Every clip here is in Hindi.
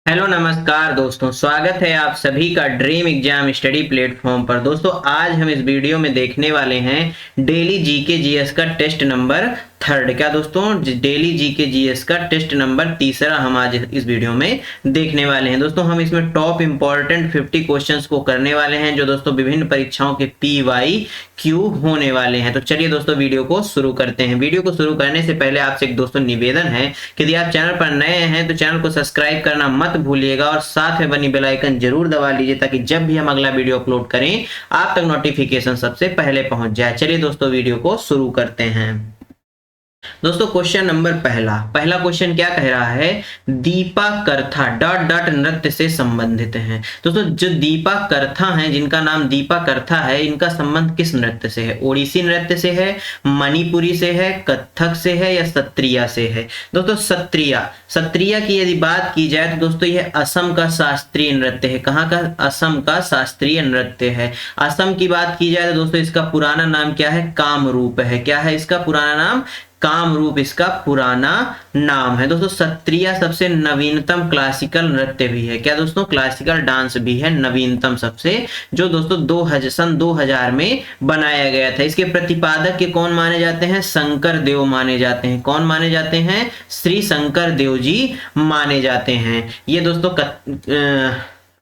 हेलो नमस्कार दोस्तों, स्वागत है आप सभी का ड्रीम एग्जाम स्टडी प्लेटफॉर्म पर। दोस्तों आज हम इस वीडियो में देखने वाले हैं डेली जीके जीएस का टेस्ट नंबर थर्ड। क्या दोस्तों, डेली जीके जीएस का टेस्ट नंबर तीसरा हम आज इस वीडियो में देखने वाले हैं। दोस्तों हम इसमें टॉप इंपॉर्टेंट 50 क्वेश्चंस को करने वाले हैं जो दोस्तों विभिन्न परीक्षाओं के पीवाई क्यू होने वाले हैं। तो चलिए दोस्तों वीडियो को शुरू करते हैं। वीडियो को शुरू करने से पहले आपसे एक दोस्तों निवेदन है कि यदि आप चैनल पर नए हैं तो चैनल को सब्सक्राइब करना मत भूलिएगा और साथ में बनी बेल आइकन जरूर दबा लीजिए ताकि जब भी हम अगला वीडियो अपलोड करें आप तक नोटिफिकेशन सबसे पहले पहुंच जाए। चलिए दोस्तों वीडियो को शुरू करते हैं। दोस्तों क्वेश्चन नंबर पहला क्वेश्चन क्या कह रहा है, दीपा करथा डॉट डॉट नृत्य से संबंधित हैं। दोस्तों जो दीपा करथा हैं, जिनका नाम दीपा करथा है, इनका संबंध किस नृत्य से है? ओडिसी नृत्य से है, मणिपुरी से है, कथक से है या सत्रिया से है? दोस्तों सत्रिया की यदि बात की जाए तो दोस्तों यह असम का शास्त्रीय नृत्य है। कहाँ का? असम का शास्त्रीय नृत्य है। असम की बात की जाए तो दोस्तों इसका पुराना नाम क्या है? कामरूप है। क्या है इसका पुराना नाम? कामरूप इसका पुराना नाम है। दोस्तों सत्रिया सबसे नवीनतम क्लासिकल नृत्य भी है। क्या दोस्तों? क्लासिकल डांस भी है, नवीनतम सबसे, जो दोस्तों सन 2000 में बनाया गया था। इसके प्रतिपादक के कौन माने जाते हैं? शंकर देव माने जाते हैं। कौन माने जाते हैं? श्री शंकर देव जी माने जाते हैं। ये दोस्तों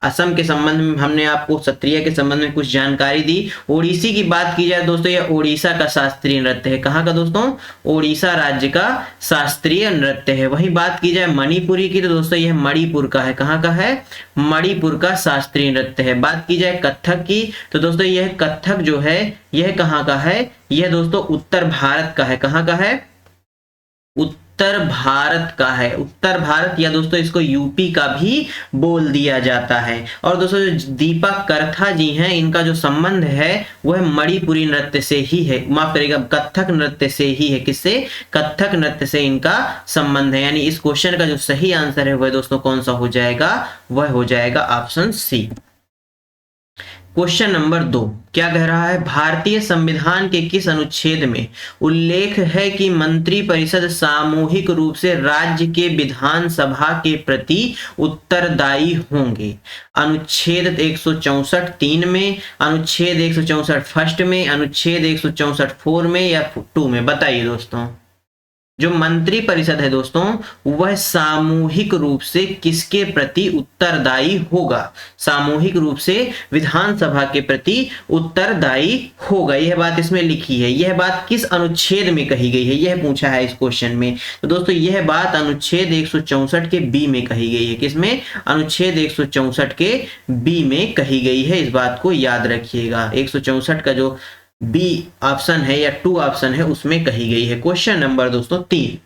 असम के संबंध में हमने आपको सत्रिया के संबंध में कुछ जानकारी दी। ओडिसी की बात की जाए दोस्तों यह ओडिशा का शास्त्रीय नृत्य है। कहाँ का दोस्तों? ओडिशा राज्य का शास्त्रीय नृत्य है। वही बात की जाए मणिपुरी की तो दोस्तों यह मणिपुर का है। कहाँ का है? मणिपुर का शास्त्रीय नृत्य है। बात की जाए कथक की तो दोस्तों यह कथक जो है यह कहाँ का है? यह दोस्तों उत्तर भारत का है। कहाँ का है? उत्तर भारत का है। उत्तर भारत या दोस्तों इसको यूपी का भी बोल दिया जाता है। और दोस्तों जो दीपा करथा जी हैं, इनका जो संबंध है वह मणिपुरी नृत्य से ही है, माफ करिएगा कथक नृत्य से ही है। किससे? कथक नृत्य से इनका संबंध है। यानी इस क्वेश्चन का जो सही आंसर है वह दोस्तों कौन सा हो जाएगा? वह हो जाएगा ऑप्शन सी। क्वेश्चन नंबर 2 क्या कह रहा है, भारतीय संविधान के किस अनुच्छेद में उल्लेख है कि मंत्रिपरिषद सामूहिक रूप से राज्य के विधानसभा के प्रति उत्तरदायी होंगे? अनुच्छेद 164 3 में, अनुच्छेद 164 फर्स्ट में, अनुच्छेद 164 4 में या 2 में? बताइए दोस्तों। जो मंत्री परिषद है दोस्तों वह सामूहिक रूप से किसके प्रति उत्तरदायी होगा? सामूहिक रूप से विधानसभा के प्रति उत्तरदायी होगा। यह बात इसमें लिखी है। यह बात किस अनुच्छेद में कही गई है यह पूछा है इस क्वेश्चन में। तो दोस्तों यह बात अनुच्छेद 164 के बी में कही गई है। किसमें? अनुच्छेद 164 के बी में कही गई है। इस बात को याद रखिएगा। 164 का जो बी ऑप्शन है या 2 ऑप्शन है उसमें कही गई है। क्वेश्चन नंबर दोस्तों 3,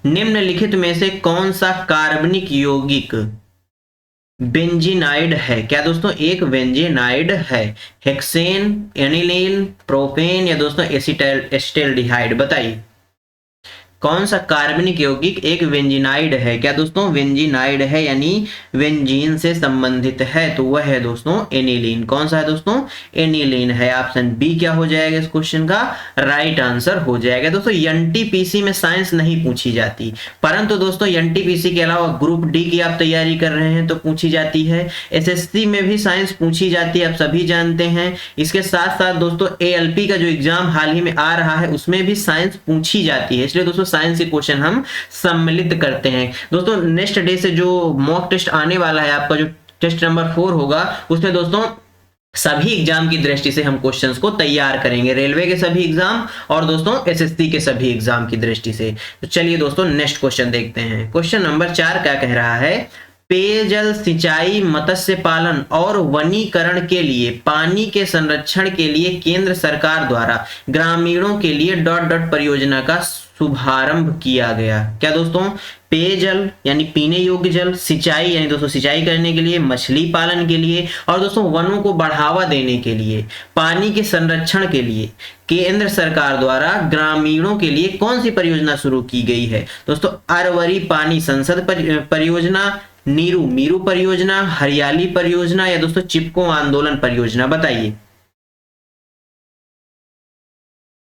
निम्नलिखित में से कौन सा कार्बनिक यौगिक बेंजीनाइड है? क्या दोस्तों? एक बेंजीनाइड है। हेक्सेन, एनिलीन, प्रोपेन या दोस्तों एसिटाल्डिहाइड? बताइए कौन सा कार्बनिक यौगिक एक वेंजीनाइड है? क्या दोस्तों? वेंजीनाइड है यानी वेंजीन से संबंधित है, तो वह है दोस्तों एनिलीन। कौन सा है दोस्तों? एनिलीन है। ऑप्शन बी क्या हो जाएगा इस क्वेश्चन का? राइट आंसर हो जाएगा। दोस्तों एनटीपीसी में साइंस नहीं पूछी जाती, परंतु दोस्तों एनटीपीसी के अलावा ग्रुप डी की आप तैयारी कर रहे हैं तो पूछी जाती है। एसएससी में भी साइंस पूछी जाती है, आप सभी जानते हैं। इसके साथ साथ दोस्तों एएलपी का जो एग्जाम हाल ही में आ रहा है उसमें भी साइंस पूछी जाती है, इसलिए दोस्तों साइंस के क्वेश्चन हम सम्मिलित करते हैं। दोस्तों नेक्स्ट डे से जो मॉक टेस्ट आने वाला है आपका, जो टेस्ट नंबर 4 होगा, उसमें दोस्तों सभी एग्जाम की दृष्टि से हम क्वेश्चंस को तैयार करेंगे। रेलवे के सभी एग्जाम और दोस्तों एसएससी के सभी एग्जाम की दृष्टि से। तो चलिए दोस्तों नेक्स्ट क्वेश्चन देखते हैं। क्वेश्चन नंबर 4 क्या कह रहा है, पेयजल, सिंचाई, मत्स्य पालन और वनीकरण के लिए पानी के संरक्षण के लिए केंद्र सरकार द्वारा ग्रामीणों के लिए डॉट डॉट परियोजना का शुभारंभ किया गया। क्या दोस्तों? पेयजल यानी पीने योग्य जल, सिंचाई यानी दोस्तों सिंचाई करने के लिए, मछली पालन के लिए और दोस्तों वनों को बढ़ावा देने के लिए, पानी के संरक्षण के लिए केंद्र सरकार द्वारा ग्रामीणों के लिए कौन सी परियोजना शुरू की गई है? दोस्तों अरवरी पानी संसद परियोजना, नीरू मीरू परियोजना, हरियाली परियोजना या दोस्तों चिपको आंदोलन परियोजना? बताइए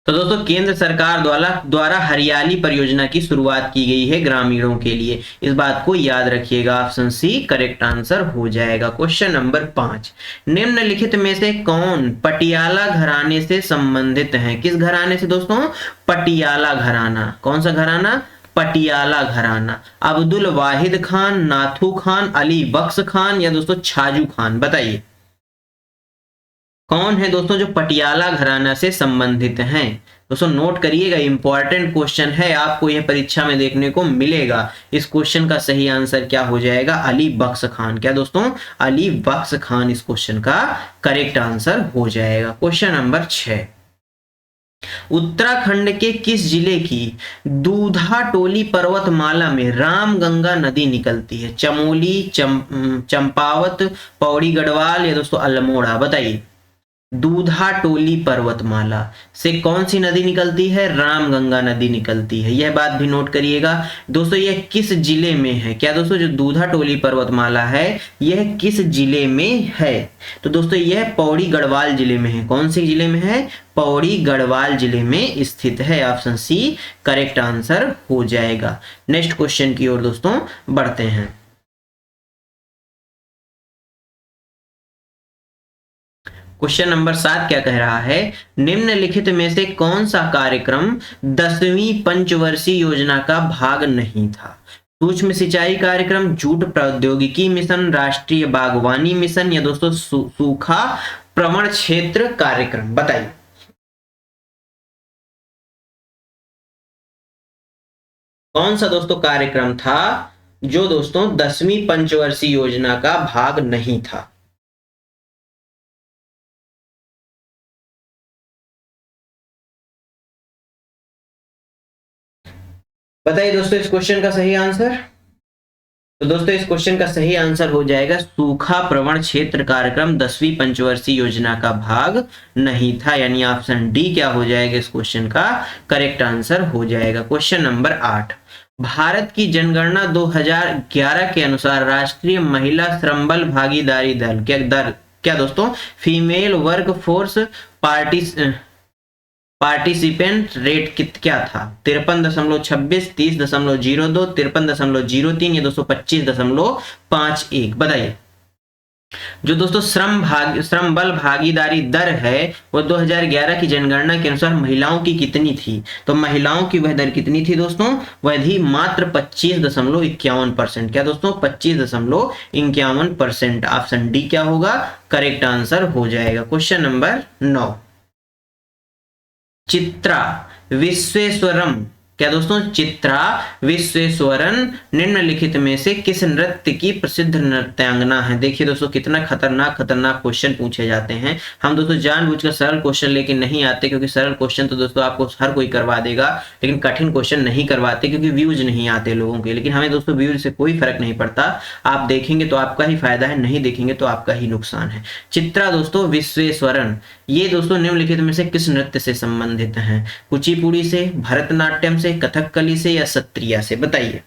तो दोस्तों केंद्र सरकार द्वारा हरियाली परियोजना की शुरुआत की गई है ग्रामीणों के लिए। इस बात को याद रखिएगा, ऑप्शन सी करेक्ट आंसर हो जाएगा। क्वेश्चन नंबर 5, निम्नलिखित में से कौन पटियाला घराने से संबंधित है? किस घराने से दोस्तों? पटियाला घराना। कौन सा घराना? पटियाला घराना। अब्दुल वाहिद खान, नाथू खान, अली बख्श खान या दोस्तों छाजू खान? बताइए कौन है दोस्तों जो पटियाला घराना से संबंधित हैं? दोस्तों नोट करिएगा, इंपॉर्टेंट क्वेश्चन है, आपको यह परीक्षा में देखने को मिलेगा। इस क्वेश्चन का सही आंसर क्या हो जाएगा? अली बख्श खान। क्या दोस्तों? अली बख्श खान इस क्वेश्चन का करेक्ट आंसर हो जाएगा। क्वेश्चन नंबर 6, उत्तराखंड के किस जिले की दूधा टोली पर्वतमाला में रामगंगा नदी निकलती है? चमोली, चंपावत, पौड़ी गढ़वाल या दोस्तों अल्मोड़ा? बताइए दूधा टोली पर्वतमाला से कौन सी नदी निकलती है? रामगंगा नदी निकलती है। यह बात भी नोट करिएगा। दोस्तों यह किस जिले में है? क्या दोस्तों जो दूधा टोली पर्वतमाला है यह किस जिले में है? तो दोस्तों यह पौड़ी गढ़वाल जिले में है। कौन से जिले में है? पौड़ी गढ़वाल जिले में स्थित है। ऑप्शन सी करेक्ट आंसर हो जाएगा। नेक्स्ट क्वेश्चन की ओर दोस्तों बढ़ते हैं। क्वेश्चन नंबर 7 क्या कह रहा है? निम्नलिखित में से कौन सा कार्यक्रम 10वीं पंचवर्षीय योजना का भाग नहीं था? सूक्ष्म सिंचाई कार्यक्रम, जूट प्रौद्योगिकी मिशन, राष्ट्रीय बागवानी मिशन या दोस्तों सूखा प्रवण क्षेत्र कार्यक्रम? बताइए कौन सा दोस्तों कार्यक्रम था जो दोस्तों 10वीं पंचवर्षीय योजना का भाग नहीं था? बताइए दोस्तों इस क्वेश्चन का सही आंसर। तो दोस्तों इस क्वेश्चन का सही आंसर हो जाएगा सूखा प्रवण क्षेत्र कार्यक्रम 10वीं पंचवर्षीय योजना का भाग नहीं था, यानी ऑप्शन डी क्या हो जाएगा इस क्वेश्चन का करेक्ट आंसर हो जाएगा। क्वेश्चन नंबर 8, भारत की जनगणना 2011 के अनुसार राष्ट्रीय महिला श्रमबल भागीदारी दर क्या दोस्तों female work force party participant rate क्या था? 53.26, 30.02, 53.03 या 225.51? बताइए जो दोस्तों श्रम बल भागीदारी दर है वो 2011 की जनगणना के अनुसार महिलाओं की कितनी थी? तो महिलाओं की वह दर कितनी थी दोस्तों? वह थी मात्र 25.51%। क्या दोस्तों? 25.51%। ऑप्शन डी क्या होगा करेक्ट आंसर हो जाएगा। क्वेश्चन नंबर 9, चित्रा विश्वेश्वरम क्या दोस्तों? चित्रा विश्वेश्वरन निम्नलिखित में से किस नृत्य की प्रसिद्ध नृत्यांगना है? देखिए दोस्तों कितना खतरनाक क्वेश्चन पूछे जाते हैं। हम दोस्तों जानबूझकर सरल क्वेश्चन लेके नहीं आते, क्योंकि सरल क्वेश्चन तो दोस्तों आपको हर कोई करवा देगा, लेकिन कठिन क्वेश्चन नहीं करवाते क्योंकि व्यूज नहीं आते लोगों के। लेकिन हमें दोस्तों व्यूज से कोई फर्क नहीं पड़ता, आप देखेंगे तो आपका ही फायदा है, नहीं देखेंगे तो आपका ही नुकसान है। चित्रा दोस्तों विश्वेश्वरन ये दोस्तों निम्नलिखित में से किस नृत्य से संबंधित हैं? कुचिपुड़ी से, भरतनाट्यम से, कथकली से या सत्रिया से? बताइए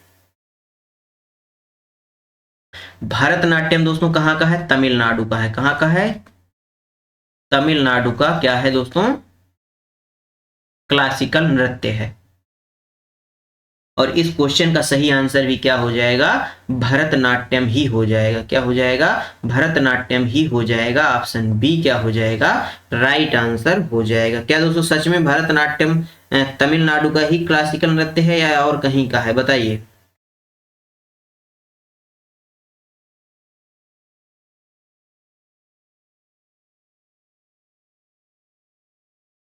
भरतनाट्यम दोस्तों कहां का है? तमिलनाडु का है। कहां का है? तमिलनाडु का क्या है दोस्तों? क्लासिकल नृत्य है। और इस क्वेश्चन का सही आंसर भी क्या हो जाएगा? भरतनाट्यम ही हो जाएगा। क्या हो जाएगा? भरतनाट्यम ही हो जाएगा। ऑप्शन बी क्या हो जाएगा राइट आंसर हो जाएगा। क्या दोस्तों सच में भरतनाट्यम तमिलनाडु का ही क्लासिकल नृत्य है या और कहीं का है? बताइए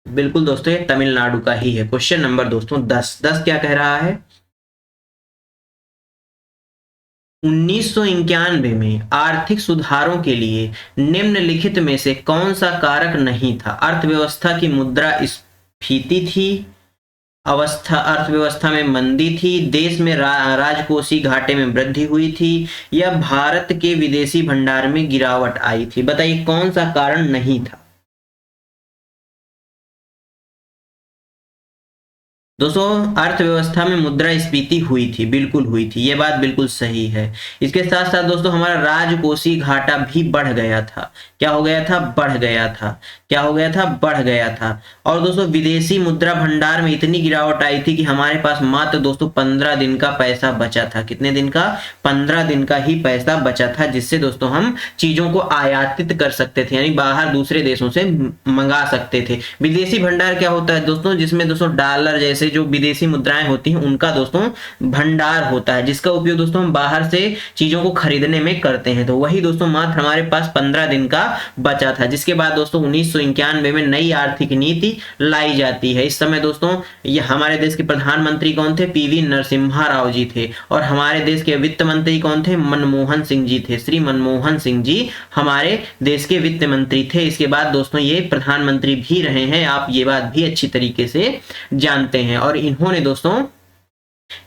बिल्कुल दोस्तों ये तमिलनाडु का ही है। क्वेश्चन नंबर दोस्तों 10 क्या कह रहा है? 1991 में आर्थिक सुधारों के लिए निम्नलिखित में से कौन सा कारक नहीं था? अर्थव्यवस्था की मुद्रास्फीति थी, अर्थव्यवस्था में मंदी थी, देश में राजकोषीय घाटे में वृद्धि हुई थी या भारत के विदेशी भंडार में गिरावट आई थी? बताइए कौन सा कारण नहीं था? दोस्तों अर्थव्यवस्था में मुद्रास्फीति हुई थी, बिल्कुल हुई थी, ये बात बिल्कुल सही है। इसके साथ साथ दोस्तों हमारा राजकोषीय घाटा भी बढ़ गया था। क्या हो गया था? बढ़ गया था। क्या हो गया था? बढ़ गया था। और दोस्तों विदेशी मुद्रा भंडार में इतनी गिरावट आई थी कि हमारे पास मात्र दोस्तों 15 दिन का पैसा बचा था। कितने दिन का? 15 दिन का ही पैसा बचा था, जिससे दोस्तों हम चीजों को आयातित कर सकते थे, यानी बाहर दूसरे देशों से मंगा सकते थे। विदेशी भंडार क्या होता है दोस्तों? जिसमें दोस्तों डॉलर जैसे जो विदेशी मुद्राएं होती हैं उनका दोस्तों भंडार होता है, जिसका उपयोग दोस्तों हम बाहर से चीजों को खरीदने में करते हैं। तो वही दोस्तों मात्र हमारे पास 15 दिन का बचा था, जिसके बाद दोस्तों 1991 में नई आर्थिक नीति लाई जाती है। इस समय दोस्तों ये हमारे देश के प्रधानमंत्री कौन थे? पीवी नरसिम्हा राव जी थे। और हमारे देश के वित्त मंत्री कौन थे? मनमोहन सिंह जी थे। श्री मनमोहन सिंह जी हमारे देश के वित्त मंत्री थे। इसके बाद दोस्तों ये प्रधानमंत्री भी रहे हैं, आप ये बात भी अच्छी तरीके से जानते हैं। और इन्होंने दोस्तों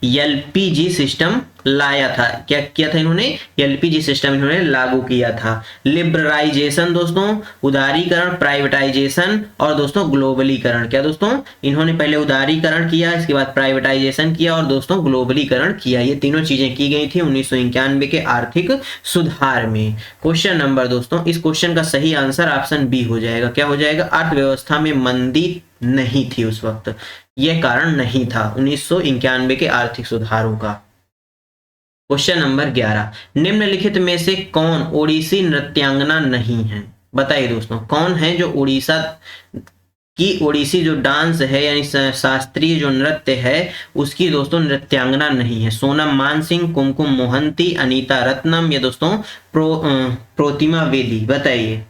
एलपीजी सिस्टम लाया था। क्या किया था इन्होंने? एलपीजी सिस्टम इन्होंने लागू किया था। लिबरलाइजेशन दोस्तों, उदारीकरण, प्राइवेटाइजेशन और दोस्तों ग्लोबलीकरण। क्या दोस्तों? इन्होंने पहले उदारीकरण किया, इसके बाद प्राइवेटाइजेशन किया और दोस्तों ग्लोबलीकरण किया। ये तीनों चीजें की गई थी 1991 के आर्थिक सुधार में। क्वेश्चन नंबर दोस्तों, इस क्वेश्चन का सही आंसर ऑप्शन बी हो जाएगा। क्या हो जाएगा? अर्थव्यवस्था में मंदी नहीं थी उस वक्त, यह कारण नहीं था 1991 के आर्थिक सुधारों का। क्वेश्चन नंबर 11, निम्नलिखित में से कौन ओडिसी नृत्यांगना नहीं है? बताइए दोस्तों, कौन है जो उड़ीसा की ओडिसी जो डांस है यानी शास्त्रीय जो नृत्य है उसकी दोस्तों नृत्यांगना नहीं है? सोनम मानसिंह, कुमकुम मोहंती, अनीता रत्नम या दोस्तों प्रोतिमा वेदी? बताइए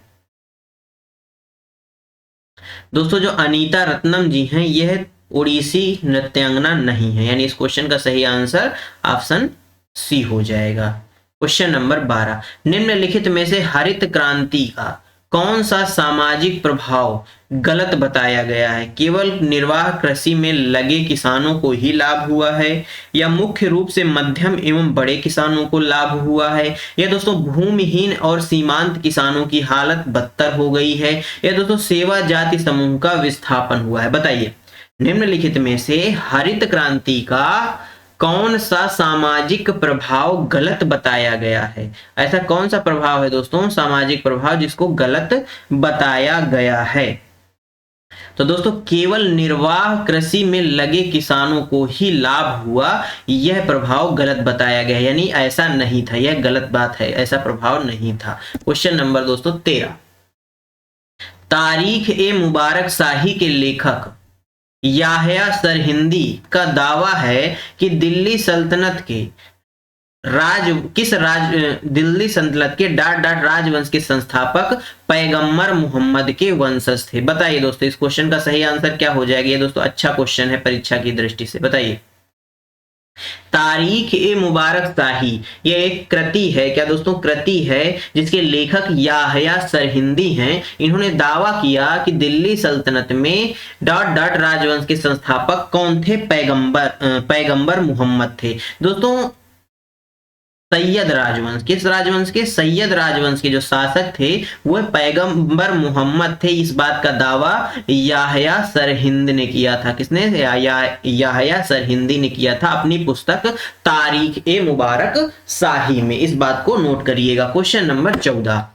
दोस्तों, जो अनीता रत्नम जी हैं यह ओडिसी नृत्यांगना नहीं है, यानी इस क्वेश्चन का सही आंसर ऑप्शन सी हो जाएगा। क्वेश्चन नंबर 12, निम्नलिखित में से हरित क्रांति का कौन सा सामाजिक प्रभाव गलत बताया गया है? केवल निर्वाह कृषि में लगे किसानों को ही लाभ हुआ है, या मुख्य रूप से मध्यम एवं बड़े किसानों को लाभ हुआ है, या दोस्तों भूमिहीन और सीमांत किसानों की हालत बदतर हो गई है, या दोस्तों सेवा जाति समूह का विस्थापन हुआ है? बताइए, निम्नलिखित में से हरित क्रांति का कौन सा सामाजिक प्रभाव गलत बताया गया है? ऐसा कौन सा प्रभाव है दोस्तों, सामाजिक प्रभाव, जिसको गलत बताया गया है? तो दोस्तों केवल निर्वाह कृषि में लगे किसानों को ही लाभ हुआ, यह प्रभाव गलत बताया गया, यानी ऐसा नहीं था, यह गलत बात है, ऐसा प्रभाव नहीं था। क्वेश्चन नंबर दोस्तों 13, तारीख ए मुबारक शाही के लेखक याह्या सरहिंदी का दावा है कि दिल्ली सल्तनत के दिल्ली सल्तनत के राजवंश के संस्थापक पैगंबर मोहम्मद के वंशज थे। बताइए दोस्तों, इस क्वेश्चन का सही आंसर क्या हो जाएगा? ये दोस्तों अच्छा क्वेश्चन है परीक्षा की दृष्टि से। बताइए, तारीख ए मुबारक शाही ये एक कृति है। क्या दोस्तों? कृति है, जिसके लेखक याह्या सरहिंदी हैं। इन्होंने दावा किया कि दिल्ली सल्तनत में राजवंश के संस्थापक कौन थे? पैगंबर मोहम्मद थे। दोस्तों सैयद राजवंश, किस राजवंश के? सैयद राजवंश के जो शासक थे वह पैगंबर मोहम्मद थे। इस बात का दावा याह्या सरहिंद ने किया था। किसने? याह्या सरहिंदी ने किया था अपनी पुस्तक तारीख ए मुबारक शाही में। इस बात को नोट करिएगा। Question number 14,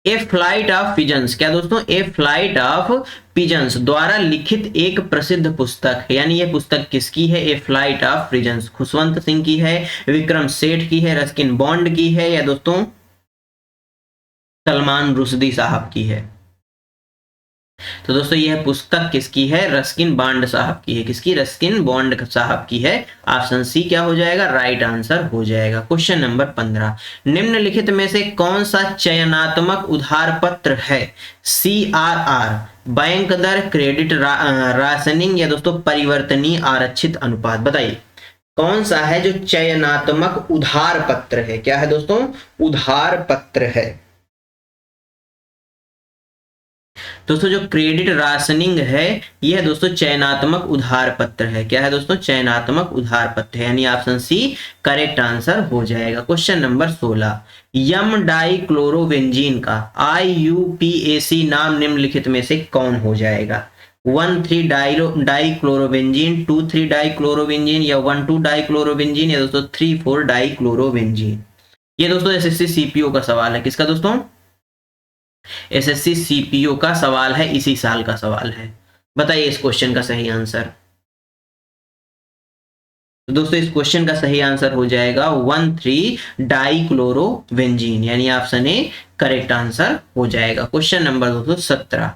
a flight of pigeons. क्या दोस्तों? ए फ्लाइट ऑफ पिजन्स द्वारा लिखित एक प्रसिद्ध पुस्तक है, यानी यह पुस्तक किसकी है? A flight of pigeons Khushwant Singh की है, विक्रम सेठ की है, रस्किन बॉन्ड की है, या दोस्तों सलमान रुश्दी साहब की है? तो दोस्तों यह पुस्तक किसकी है? रस्किन बॉन्ड साहब की है। किसकी? रस्किन बॉन्ड साहब की है। ऑप्शन सी क्या हो जाएगा? राइट आंसर हो जाएगा। क्वेश्चन नंबर 15, निम्नलिखित में से कौन सा चयनात्मक उधार पत्र है? CRR, बैंक दर, क्रेडिट राशनिंग, या दोस्तों परिवर्तनीय आरक्षित अनुपात? बताइए कौन सा है जो चयनात्मक उधार पत्र है? क्या है दोस्तों? उधार पत्र है। दोस्तों जो क्रेडिट राशनिंग है यह दोस्तों चयनात्मक उधार पत्र है। क्या है दोस्तों? चयनात्मक उधार पत्र है, यानी ऑप्शन सी करेक्ट आंसर हो जाएगा। क्वेश्चन नंबर 16, यम डाइक्लोरोबेंजीन का IUPAC नाम निम्नलिखित में से कौन हो जाएगा? 1,3 डाइक्लोरोबेंजीन, 2,3 डाइक्लोरोबेंजीन, या 1,2 डाइक्लोरोबेंजीन, या दोस्तों 3,4 डाइक्लोरोबेंजीन। ये दोस्तों एसएससी सीपीओ का सवाल है। किसका दोस्तों? एसएससी सीपीओ का सवाल है, इसी साल का सवाल है। बताइए इस क्वेश्चन का सही आंसर। तो दोस्तों इस क्वेश्चन का सही आंसर हो जाएगा 1,3 डाइक्लोरोबेंजीन, यानी ऑप्शन ए करेक्ट आंसर हो जाएगा। क्वेश्चन नंबर दोस्तों 17,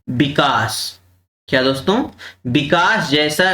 विकास। क्या दोस्तों? विकास जैसा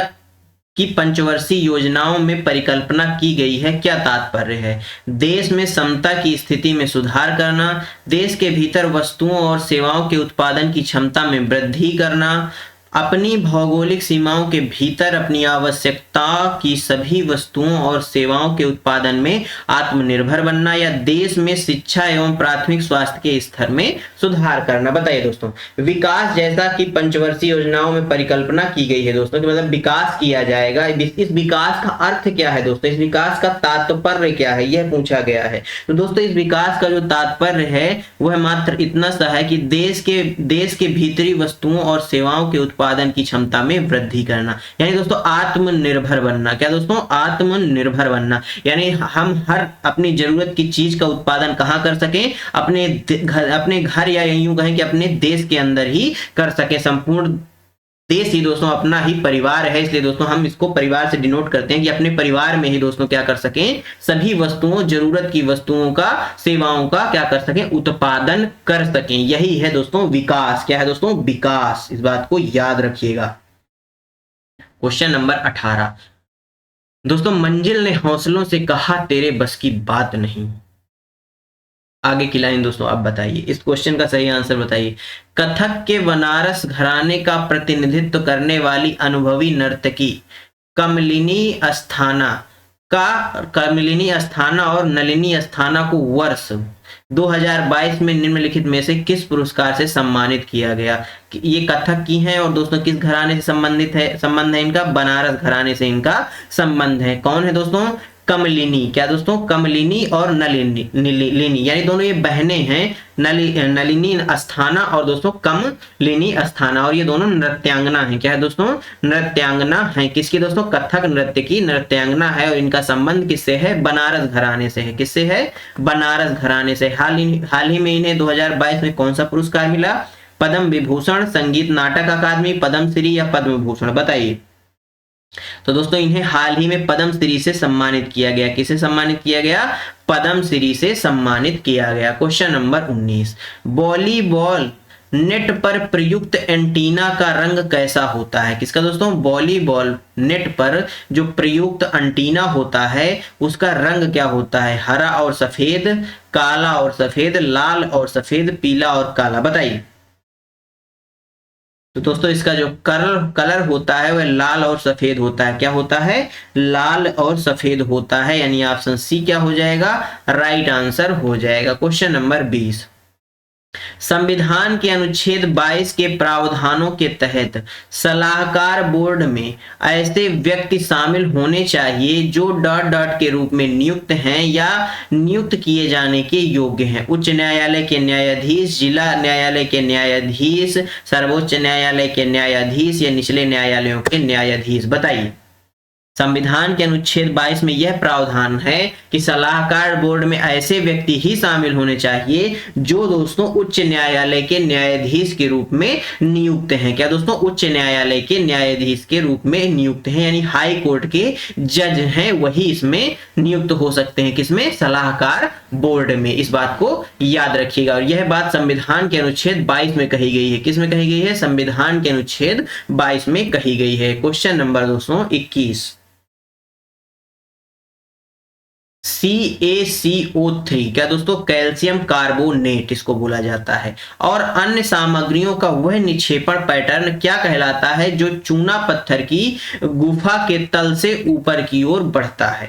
कि पंचवर्षीय योजनाओं में परिकल्पना की गई है, क्या तात्पर्य है? देश में समता की स्थिति में सुधार करना, देश के भीतर वस्तुओं और सेवाओं के उत्पादन की क्षमता में वृद्धि करना, अपनी भौगोलिक सीमाओं के भीतर अपनी आवश्यकता की सभी वस्तुओं और सेवाओं के उत्पादन में आत्मनिर्भर बनना, या देश में शिक्षा एवं प्राथमिक स्वास्थ्य के स्तर में सुधार करना। बताइए दोस्तों, विकास जैसा कि पंचवर्षीय योजनाओं में परिकल्पना की गई है दोस्तों, कि मतलब विकास किया जाएगा, इस विकास का अर्थ क्या है दोस्तों? इस विकास का तात्पर्य क्या है, यह पूछा गया है। तो दोस्तों इस विकास का जो तात्पर्य है वह मात्र इतना सा है कि देश के भीतरी वस्तुओं और सेवाओं के उत्पादन की क्षमता में वृद्धि करना, यानी दोस्तों आत्मनिर्भर बनना। क्या दोस्तों? आत्मनिर्भर बनना, यानी हम हर अपनी जरूरत की चीज का उत्पादन कहां कर सकें? अपने घर या यूं कहें कि अपने देश के अंदर ही कर सके। संपूर्ण देश ही दोस्तों अपना ही परिवार है, इसलिए दोस्तों हम इसको परिवार से डिनोट करते हैं कि अपने परिवार में ही दोस्तों क्या कर सकें? सभी वस्तुओं, जरूरत की वस्तुओं का, सेवाओं का क्या कर सकें? उत्पादन कर सकें। यही है दोस्तों विकास। क्या है दोस्तों? विकास। इस बात को याद रखिएगा। क्वेश्चन नंबर 18, दोस्तों मंजिल ने हौसलों से कहा तेरे बस की बात नहीं। आगे की लाइन दोस्तों आप बताइए, इस क्वेश्चन का सही आंसर बताइए। कथक के बनारस घराने का प्रतिनिधित्व करने वाली अनुभवी नर्तकी कमलिनी अस्थाना और नलिनी अस्थाना को वर्ष 2022 में निम्नलिखित में से किस पुरस्कार से सम्मानित किया गया? ये कथक की हैं और दोस्तों किस घराने से संबंध है इनका? बनारस घराने से इनका संबंध है। कौन है दोस्तों? कमलिनी। क्या दोस्तों? कमलिनी और नलिनी, यानी दोनों ये बहनें हैं। नलिनी अस्थाना और दोस्तों कमलिनी अस्थाना, और ये दोनों नृत्यांगना हैं। क्या है दोस्तों? नृत्यांगना हैं। किसकी दोस्तों? कथक नृत्य की नृत्यांगना है, और इनका संबंध किससे है? बनारस घराने से है। किससे है? बनारस घराने से। हाल ही में इन्हें 2022 में कौन सा पुरस्कार मिला? पद्म विभूषण, संगीत नाटक अकादमी, पद्मश्री या पद्म भूषण? बताइए। तो दोस्तों इन्हें हाल ही में पद्मश्री से सम्मानित किया गया। किसे सम्मानित किया गया? पद्मश्री से सम्मानित किया गया। क्वेश्चन नंबर 19, वॉलीबॉल नेट पर प्रयुक्त एंटीना का रंग कैसा होता है? किसका दोस्तों? वॉलीबॉल नेट पर जो प्रयुक्त एंटीना होता है उसका रंग क्या होता है? हरा और सफेद, काला और सफेद, लाल और सफेद, पीला और काला? बताइए। तो दोस्तों इसका जो कलर होता है वह लाल और सफेद होता है। क्या होता है? लाल और सफेद होता है, यानी ऑप्शन सी क्या हो जाएगा? राइट आंसर हो जाएगा। क्वेश्चन नंबर 20, संविधान के अनुच्छेद 22 के प्रावधानों के तहत सलाहकार बोर्ड में ऐसे व्यक्ति शामिल होने चाहिए जो ... के रूप में नियुक्त हैं या नियुक्त किए जाने के योग्य हैं। उच्च न्यायालय के न्यायाधीश, जिला न्यायालय के न्यायाधीश, सर्वोच्च न्यायालय के न्यायाधीश या निचले न्यायालयों के न्यायाधीश? बताइए। संविधान के अनुच्छेद 22 में यह प्रावधान है कि सलाहकार बोर्ड में ऐसे व्यक्ति ही शामिल होने चाहिए जो दोस्तों उच्च न्यायालय के न्यायाधीश के रूप में नियुक्त हैं। क्या दोस्तों? उच्च न्यायालय के न्यायाधीश के रूप में नियुक्त हैं, यानी हाई कोर्ट के जज हैं वही इसमें नियुक्त हो सकते हैं। किसमें? सलाहकार बोर्ड में। इस बात को याद रखिएगा, और यह बात संविधान के अनुच्छेद 22 में कही गई है। किसमें कही गई है? संविधान के अनुच्छेद 22 में कही गई है। क्वेश्चन नंबर दोस्तों 21, CaCO3 क्या दोस्तों? कैल्शियम कार्बोनेट इसको बोला जाता है, और अन्य सामग्रियों का वह निक्षेपण पैटर्न क्या कहलाता है जो चूना पत्थर की गुफा के तल से ऊपर की ओर बढ़ता है?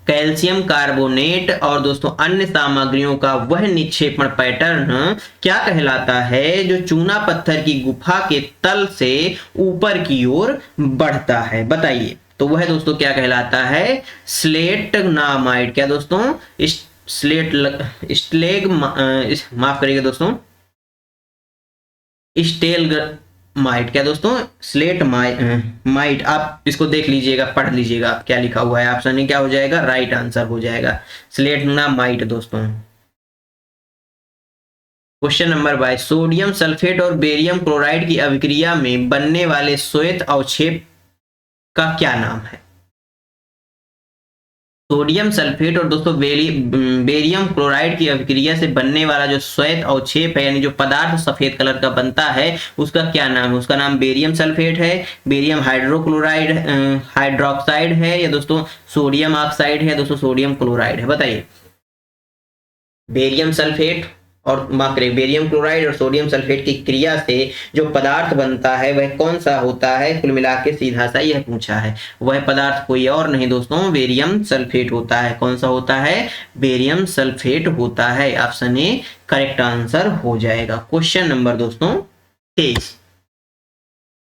कैल्शियम कार्बोनेट और दोस्तों अन्य सामग्रियों का वह निक्षेपण पैटर्न क्या कहलाता है जो चूना पत्थर की गुफा के तल से ऊपर की ओर बढ़ता है? बताइए। तो वह दोस्तों क्या कहलाता है? स्लेटनामाइट। क्या दोस्तों? माफ करिएगा दोस्तों, स्टेलमाइट। क्या दोस्तों? Slate might. आप इसको देख लीजिएगा, पढ़ लीजिएगा आप क्या लिखा हुआ है। ऑप्शन ए क्या हो जाएगा? राइट आंसर हो जाएगा स्लेट ना माइट दोस्तों। क्वेश्चन नंबर 22, सोडियम सल्फेट और बेरियम क्लोराइड की अभिक्रिया में बनने वाले श्वेत अवक्षेप का क्या नाम है? सोडियम सल्फेट और दोस्तों बेरियम क्लोराइड की अभिक्रिया से बनने वाला जो श्वेत अवक्षेप है, यानी जो पदार्थ सफेद कलर का बनता है, उसका क्या नाम है? उसका नाम बेरियम सल्फेट है, बेरियम हाइड्रोक्लोराइड हाइड्रोक्साइड है, या दोस्तों सोडियम ऑक्साइड है, दोस्तों सोडियम क्लोराइड है? बताइए। बेरियम सल्फेट और माफ करिए बेरियम क्लोराइड और सोडियम सल्फेट की क्रिया से जो पदार्थ बनता है वह कौन सा होता है? कुल मिला के सीधा सा यह पूछा है। वह पदार्थ कोई और नहीं दोस्तों, बेरियम सल्फेट होता है। कौन सा होता है? बेरियम सल्फेट होता है। ऑप्शन ए करेक्ट आंसर हो जाएगा। क्वेश्चन नंबर दोस्तों 23,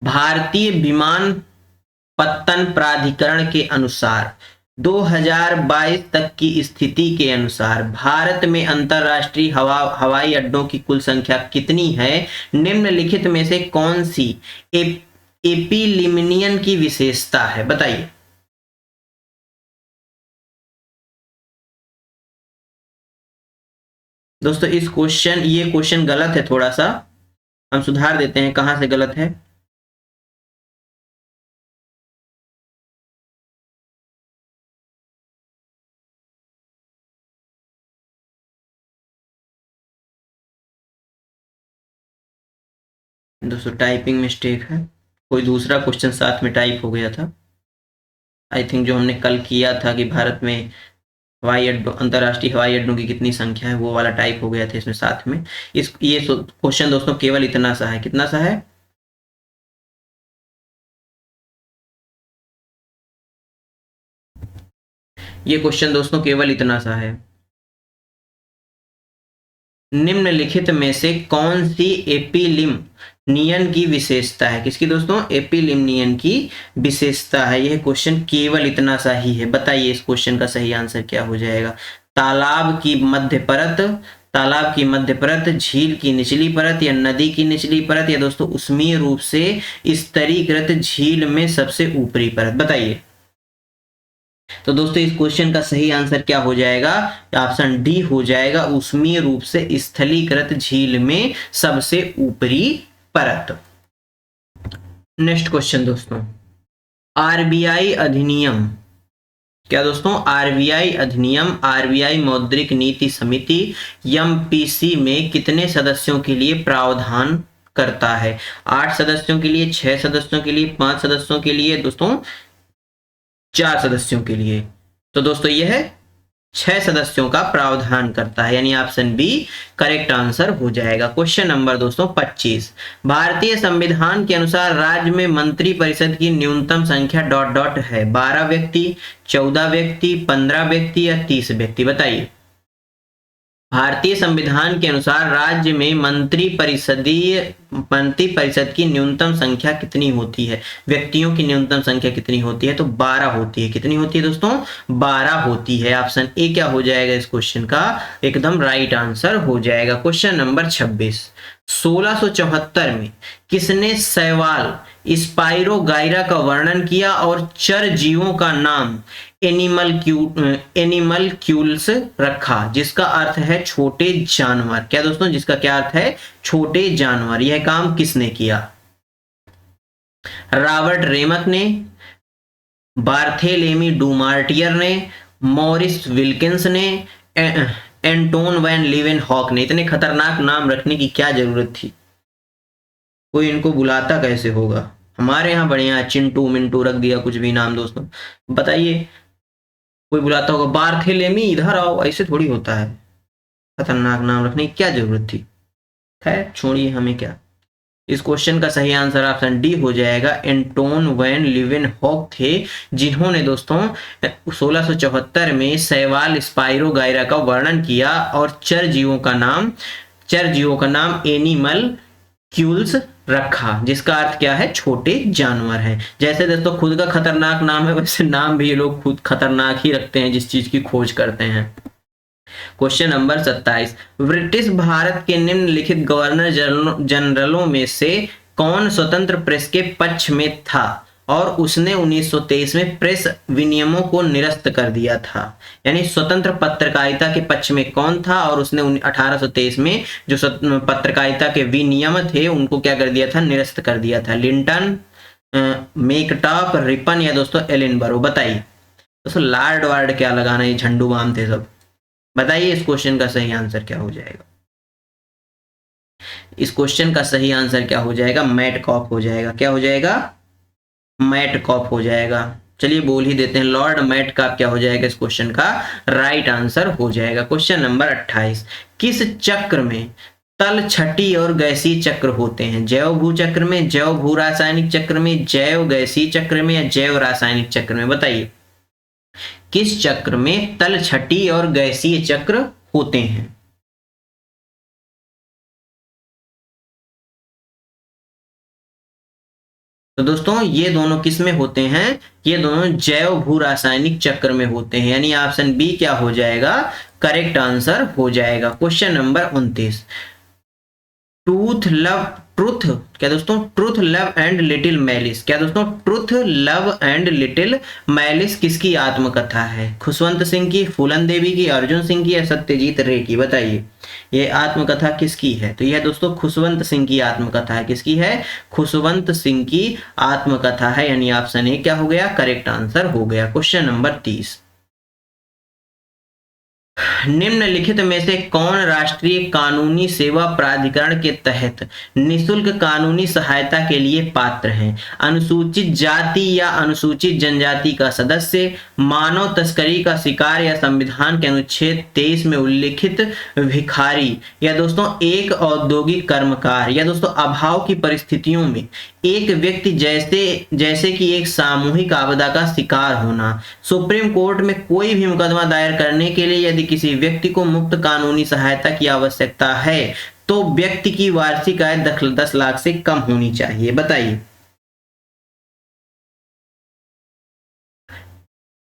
भारतीय विमानपत्तन प्राधिकरण के अनुसार 2022 तक की स्थिति के अनुसार भारत में अंतरराष्ट्रीय हवाई अड्डों की कुल संख्या कितनी है? निम्नलिखित में से कौन सी एपिलिमिनियन की विशेषता है? बताइए। दोस्तों ये क्वेश्चन गलत है, थोड़ा सा हम सुधार देते हैं कहां से गलत है। दोस्तों टाइपिंग मिस्टेक है, कोई दूसरा क्वेश्चन साथ में टाइप हो गया था। आई थिंक जो हमने कल किया था कि भारत में हवाई अड्डों अंतरराष्ट्रीय हवाई अड्डों की कितनी संख्या है, वो वाला टाइप हो गया था इसमें साथ में। ये क्वेश्चन दोस्तों केवल इतना सा है। कितना सा है? ये क्वेश्चन दोस्तों केवल इतना सा है, निम्नलिखित में से कौन सी एपिलिमनियन की विशेषता है? किसकी दोस्तों? एपिलिमनियन की विशेषता है। यह क्वेश्चन केवल इतना सा ही है। बताइए इस क्वेश्चन का सही आंसर क्या हो जाएगा? तालाब की मध्य परत, तालाब की मध्य परत, झील की निचली परत, या नदी की निचली परत, या दोस्तों उष्मीय रूप से स्तरीकृत झील में सबसे ऊपरी परत? बताइए। तो दोस्तों इस क्वेश्चन का सही आंसर क्या हो जाएगा? ऑप्शन डी हो जाएगा, ऊष्मीय रूप से स्थलीकृत झील में सबसे ऊपरी परत। नेक्स्ट क्वेश्चन दोस्तों, आरबीआई अधिनियम। क्या दोस्तों? आरबीआई अधिनियम आरबीआई मौद्रिक नीति समिति एमपीसी में कितने सदस्यों के लिए प्रावधान करता है? 8 सदस्यों के लिए, 6 सदस्यों के लिए, 5 सदस्यों के लिए, दोस्तों 4 सदस्यों के लिए? तो दोस्तों यह 6 सदस्यों का प्रावधान करता है, यानी ऑप्शन बी करेक्ट आंसर हो जाएगा। क्वेश्चन नंबर दोस्तों 25, भारतीय संविधान के अनुसार राज्य में मंत्री परिषद की न्यूनतम संख्या डॉट डॉट है। 12 व्यक्ति, 14 व्यक्ति, 15 व्यक्ति, या 30 व्यक्ति? बताइए। भारतीय संविधान के अनुसार राज्य में मंत्री परिषद की न्यूनतम संख्या कितनी होती है? व्यक्तियों की न्यूनतम संख्या कितनी होती है? तो 12 होती है। कितनी होती है दोस्तों? 12 होती है। ऑप्शन ए क्या हो जाएगा इस क्वेश्चन का? एकदम राइट आंसर हो जाएगा। क्वेश्चन नंबर 26, 1674 में किसने शैवाल स्पाइरोगाइरा का वर्णन किया और चर जीवों का नाम एनिमलक्यूल्स रखा, जिसका अर्थ है छोटे जानवर? क्या दोस्तों? जिसका क्या अर्थ है? छोटे जानवर। यह काम किसने किया? रॉबर्ट रेमक ने, बार्थेलेमी डुमार्टियर ने, मॉरिस विल्किंस ने, एंटोन वैन लीवेनहॉक ने? इतने खतरनाक नाम रखने की क्या जरूरत थी? कोई इनको बुलाता कैसे होगा? हमारे यहाँ बढ़िया चिंटू मिंटू रख दिया, कुछ भी नाम दोस्तों। बताइए कोई बुलाता होगा बार्थेलेमी इधर आओ, ऐसे थोड़ी होता है। खतरनाक नाम रखने की क्या जरूरत थी? खैर छोड़िए, हमें क्या। इस क्वेश्चन का सही आंसर ऑप्शन डी हो जाएगा, एंटोन वैन लीवेनहॉक थे, जिन्होंने दोस्तों 1674 में शैवाल स्पाइरोगाइरा का वर्णन किया और चर जीवों का नाम एनिमल क्यूल्स रखा, जिसका अर्थ क्या है? छोटे जानवर है। जैसे दोस्तों खुद का खतरनाक नाम है, वैसे नाम भी ये लोग खुद खतरनाक ही रखते हैं जिस चीज की खोज करते हैं। क्वेश्चन नंबर 27, ब्रिटिश भारत के निम्नलिखित गवर्नर जनरलों में से कौन स्वतंत्र प्रेस के पक्ष में था और उसने 1923 में प्रेस विनियमों को निरस्त कर दिया था? यानी स्वतंत्र पत्रकारिता के पक्ष में कौन था और उसने 1823 में जो पत्रकारिता के विनियम थे उनको क्या कर दिया था? निरस्त कर दिया था। लिंटन, मेकटॉप, रिपन या दोस्तों एलिनबरो? बताइए दोस्तों, लार्ड वार्ड क्या लगाना, ये झंडू बाम थे सब। बताइए इस क्वेश्चन का सही आंसर क्या हो जाएगा? इस क्वेश्चन का सही आंसर क्या हो जाएगा? मैटकॉफ हो जाएगा। क्या हो जाएगा? मैटकॉफ हो जाएगा। चलिए बोल ही देते हैं, लॉर्ड मैटकॉफ क्या हो जाएगा इस क्वेश्चन का? राइट आंसर हो जाएगा। क्वेश्चन नंबर 28, किस चक्र में तल, छठी और गैसीय चक्र होते हैं? जैव भू चक्र में, जैव भू रासायनिक चक्र में, जैव गैसीय चक्र में या जैव रासायनिक चक्र में? बताइए किस चक्र में तल, छठी और गैसीय चक्र होते हैं? तो दोस्तों ये दोनों किस में होते हैं? ये दोनों जैव भू रासायनिक चक्र में होते हैं, यानी ऑप्शन बी क्या हो जाएगा? करेक्ट आंसर हो जाएगा। क्वेश्चन नंबर 29, ट्रूथ क्या दोस्तों? Truth, love and little malice. क्या दोस्तों? Truth, love and little malice किसकी आत्मकथा है? खुशवंत सिंह की, फूलन देवी की, अर्जुन सिंह की या सत्यजीत रे की? बताइए ये आत्मकथा किसकी है? तो यह दोस्तों खुशवंत सिंह की आत्मकथा है। किसकी है? खुशवंत सिंह की आत्मकथा है, यानी ऑप्शन ए क्या हो गया? करेक्ट आंसर हो गया। क्वेश्चन नंबर 30, निम्नलिखित में से कौन राष्ट्रीय कानूनी सेवा प्राधिकरण के तहत निशुल्क कानूनी सहायता के लिए पात्र हैं? अनुसूचित जाति या अनुसूचित जनजाति का सदस्य, मानव तस्करी का शिकार या संविधान के अनुच्छेद 23 में उल्लिखित भिखारी या दोस्तों एक औद्योगिक कर्मकार या दोस्तों अभाव की परिस्थितियों में एक व्यक्ति जैसे कि एक सामूहिक आपदा का शिकार होना। सुप्रीम कोर्ट में कोई भी मुकदमा दायर करने के लिए यदि किसी व्यक्ति को मुफ्त कानूनी सहायता की आवश्यकता है तो व्यक्ति की वार्षिक आय 10 लाख से कम होनी चाहिए। बताइए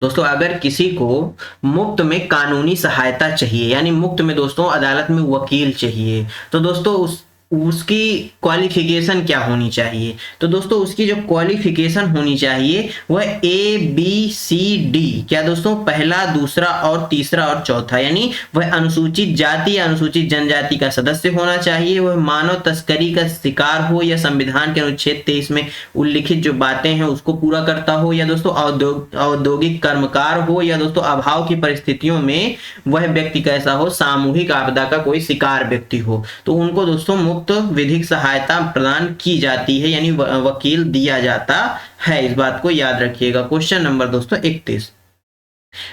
दोस्तों, अगर किसी को मुफ्त में कानूनी सहायता चाहिए, यानी मुफ्त में दोस्तों अदालत में वकील चाहिए, तो दोस्तों उसकी क्वालिफिकेशन क्या होनी चाहिए? तो दोस्तों उसकी जो क्वालिफिकेशन होनी चाहिए वह ABCD, क्या दोस्तों? पहला, दूसरा और तीसरा और चौथा, यानी वह अनुसूचित जाति या अनुसूचित जनजाति का सदस्य होना चाहिए, वह मानव तस्करी का शिकार हो या संविधान के अनुच्छेद 23 में उल्लिखित जो बातें हैं उसको पूरा करता हो, या दोस्तों औद्योगिक कर्मकार हो, या दोस्तों अभाव की परिस्थितियों में वह व्यक्ति कैसा हो? सामूहिक आपदा का कोई शिकार व्यक्ति हो। तो उनको दोस्तों मुफ्त विधिक सहायता प्रदान की जाती है, यानी वकील दिया जाता है। इस बात को याद रखिएगा। क्वेश्चन नंबर दोस्तों 31,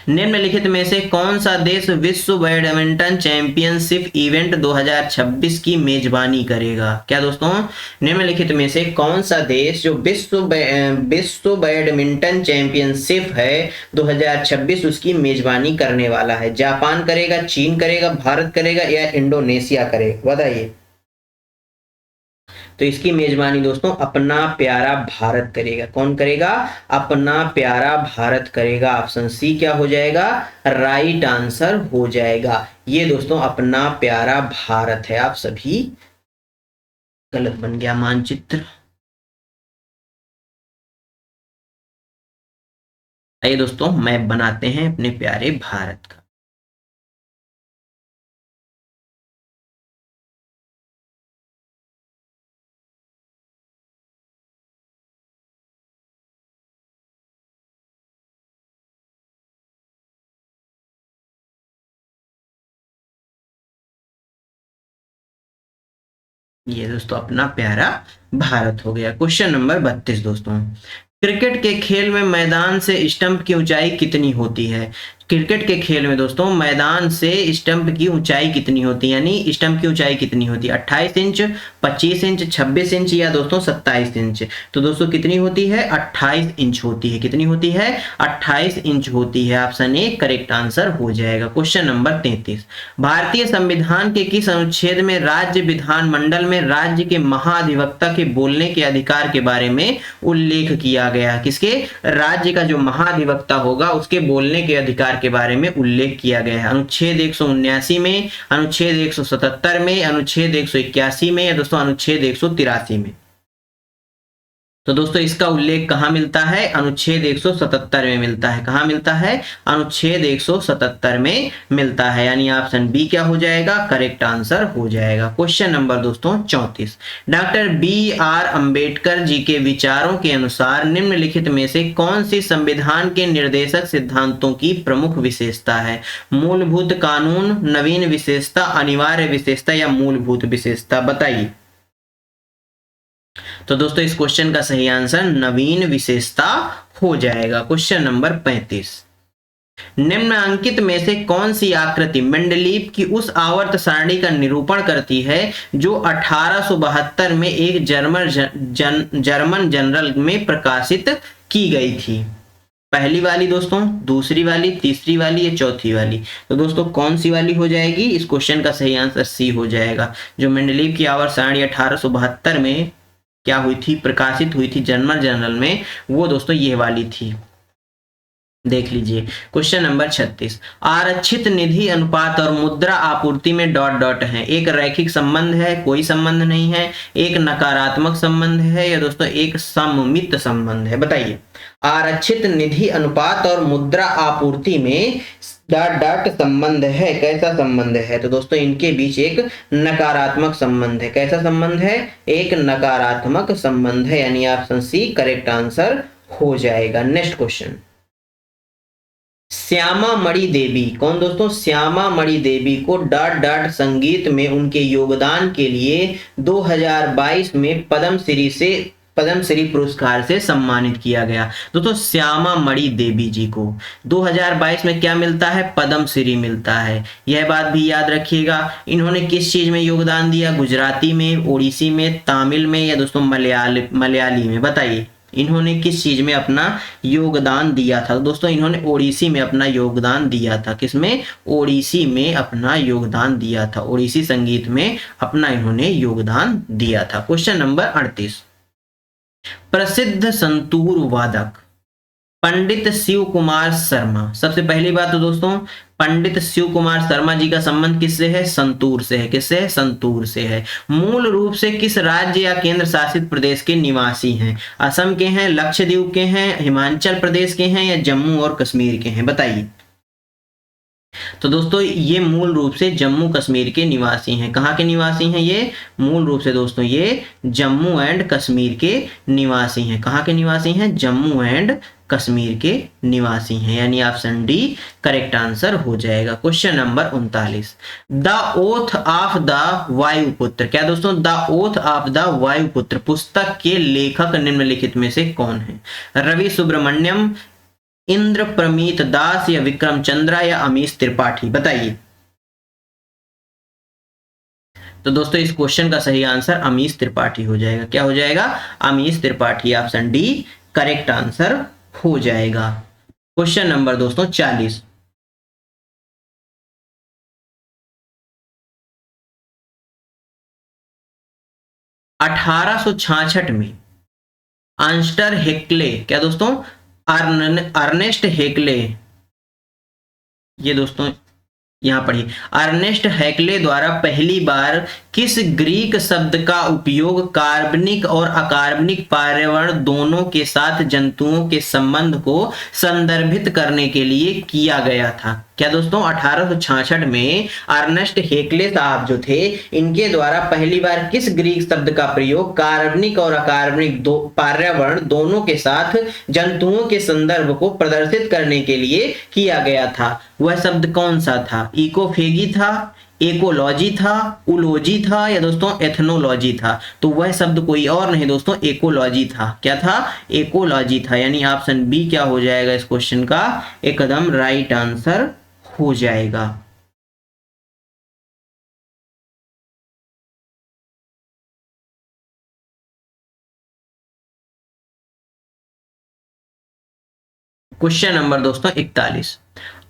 निम्नलिखित में से कौन सा देश विश्व बैडमिंटन चैंपियनशिप इवेंट 2026 की मेजबानी करेगा? क्या दोस्तों? निम्नलिखित में से कौन सा देश जो विश्व बैडमिंटन चैंपियनशिप है 2026 उसकी मेजबानी करने वाला है? जापान करेगा, चीन करेगा, भारत करेगा या इंडोनेशिया करेगा? बताइए। तो इसकी मेजबानी दोस्तों अपना प्यारा भारत करेगा। कौन करेगा? अपना प्यारा भारत करेगा। ऑप्शन सी क्या हो जाएगा? राइट आंसर हो जाएगा। ये दोस्तों अपना प्यारा भारत है। आप सभी गलत बन गया मानचित्र। आइए दोस्तों मैप बनाते हैं अपने प्यारे भारत का। ये दोस्तों अपना प्यारा भारत हो गया। क्वेश्चन नंबर 32 दोस्तों, क्रिकेट के खेल में मैदान से स्टंप की ऊंचाई कितनी होती है? क्रिकेट के खेल में दोस्तों मैदान से स्टंप की ऊंचाई कितनी होती है, यानी स्टंप की ऊंचाई कितनी होती है? 28 इंच, 25 इंच, 26 इंच या दोस्तों 27 इंच? तो दोस्तों कितनी होती है? 28 इंच होती है। कितनी होती है? 28 इंच होती है। ऑप्शन ए करेक्ट आंसर हो जाएगा। क्वेश्चन नंबर 33, भारतीय संविधान के किस अनुच्छेद में राज्य विधानमंडल में राज्य के महाधिवक्ता के बोलने के अधिकार के बारे में उल्लेख किया गया? किसके? राज्य का जो महाधिवक्ता होगा उसके बोलने के अधिकार के बारे में उल्लेख किया गया है? अनुच्छेद 179 में, अनुच्छेद 177 में, अनुच्छेद 181 में या दोस्तों अनुच्छेद 183 में? तो दोस्तों इसका उल्लेख कहाँ मिलता है? अनुच्छेद 177 में मिलता है। कहाँ मिलता है? अनुच्छेद 177 में मिलता है, यानी ऑप्शन बी क्या हो जाएगा? करेक्ट आंसर हो जाएगा। क्वेश्चन नंबर दोस्तों 34, doctor B are Ambedkar ji के विचारों के अनुसार निम्नलिखित में से कौन सी संविधान के निर्देशक सिद्धांतों की प्रमुख विशेषता है? मूलभूत कानून, नवीन विशेषता, अनिवार्य विशेषता या मूलभूत विशेषता? बताइए। तो दोस्तों इस क्वेश्चन का सही आंसर नवीन विशेषता हो जाएगा। क्वेश्चन नंबर 35, निम्नलिखित में से कौन सी आकृति मेंडलीव की उस आवर्त सारणी का निरूपण करती है जो 1872 में एक जर्मन जनरल में प्रकाशित की गई थी? पहली वाली दोस्तों, दूसरी वाली, तीसरी वाली या चौथी वाली? तो दोस्तों कौन सी वाली हो जाएगी? इस क्वेश्चन का सही आंसर सी हो जाएगा। जो मेंडलीव की आवर्त सारणी 1872 में क्या हुई थी? प्रकाशित हुई थी जर्मन जर्नल में, वो दोस्तों ये वाली थी। देख लीजिए क्वेश्चन नंबर 36, आरक्षित निधि अनुपात और मुद्रा आपूर्ति में डॉट डॉट है। एक रैखिक संबंध है, कोई संबंध नहीं है, एक नकारात्मक संबंध है या दोस्तों एक सममित संबंध है? बताइए। आरक्षित निधि अनुपात और मुद्रा आपूर्ति में डॉट डॉट संबंध है, कैसा संबंध है? तो दोस्तों इनके बीच एक नकारात्मक संबंध है। कैसा संबंध है? एक नकारात्मक संबंध है, यानी ऑप्शन सी करेक्ट आंसर हो जाएगा। नेक्स्ट क्वेश्चन, श्यामा मणि देवी, कौन दोस्तों? श्यामा मणि देवी को डॉट डॉट संगीत में उनके योगदान के लिए 2022 में पद्मश्री पुरस्कार से सम्मानित किया गया। दोस्तों श्यामा मणि देवी जी को 2022 में क्या मिलता है? पद्मश्री मिलता है। यह बात भी याद रखिएगा। इन्होंने किस चीज में योगदान दिया? गुजराती में, ओडिसी में, तमिल में या दोस्तों मलयाली में? बताइए इन्होंने किस चीज में अपना योगदान दिया था? दोस्तों इन्होंने ओडिसी में अपना योगदान दिया था। किसमें? ओडिसी में अपना योगदान दिया था। ओडिसी संगीत में अपना इन्होंने योगदान दिया था। क्वेश्चन नंबर 38, प्रसिद्ध संतूर वादक पंडित शिव कुमार शर्मा। सबसे पहली बात तो दोस्तों पंडित शिव कुमार शर्मा जी का संबंध किससे है? संतूर से है। किससे है? संतूर से है। मूल रूप से किस राज्य या केंद्र शासित प्रदेश के निवासी हैं? असम के हैं, लक्षद्वीप के हैं, हिमाचल प्रदेश के हैं या जम्मू और कश्मीर के हैं? बताइए। तो दोस्तों ये मूल रूप से जम्मू कश्मीर के निवासी हैं। कहाँ के निवासी हैं ये? मूल रूप से दोस्तों ये जम्मू एंड कश्मीर के निवासी हैं। कहाँ के निवासी हैं? जम्मू एंड कश्मीर के निवासी हैं, यानी ऑप्शन डी करेक्ट आंसर हो जाएगा। Question number 39, the oath of the Vayuputra, क्या दोस्तों? The oath of the Vayuputra पुस्तक के लेखक निम्नलिखित में से कौन है? रवि सुब्रमण्यम, इंद्र प्रमीत दास या विक्रम चंद्रा या अमीश त्रिपाठी? बताइए। तो दोस्तों इस क्वेश्चन का सही आंसर अमीश त्रिपाठी हो जाएगा। क्या हो जाएगा? Amish Tripathi, option D correct answer हो जाएगा। क्वेश्चन नंबर दोस्तों 40, अठारह में आंस्टर हेक्ले, क्या दोस्तों? अर्नेस्ट हेक्ले, ये दोस्तों यहां पढ़िए, अर्नेस्ट हेक्ले द्वारा पहली बार किस ग्रीक शब्द का उपयोग कार्बनिक और अकार्बनिक पर्यावरण दोनों के साथ जंतुओं के संबंध को संदर्भित करने के लिए किया गया था? क्या दोस्तों? 1866 में अर्नेस्ट हेक्ले साहब जो थे, इनके द्वारा पहली बार किस ग्रीक शब्द का प्रयोग कार्बनिक और अकार्बनिक पर्यावरण दोनों के साथ जंतुओं के संदर्भ को प्रदर्शित करने के लिए किया गया था? वह शब्द कौन सा था? इकोफेगी था, एकोलॉजी था, उलॉजी था या दोस्तों एथनोलॉजी था? तो वह शब्द कोई और नहीं दोस्तों, एकोलॉजी था। क्या था? एकोलॉजी था, यानी ऑप्शन बी क्या हो जाएगा इस क्वेश्चन का? एकदम राइट आंसर हो जाएगा। क्वेश्चन नंबर दोस्तों 41,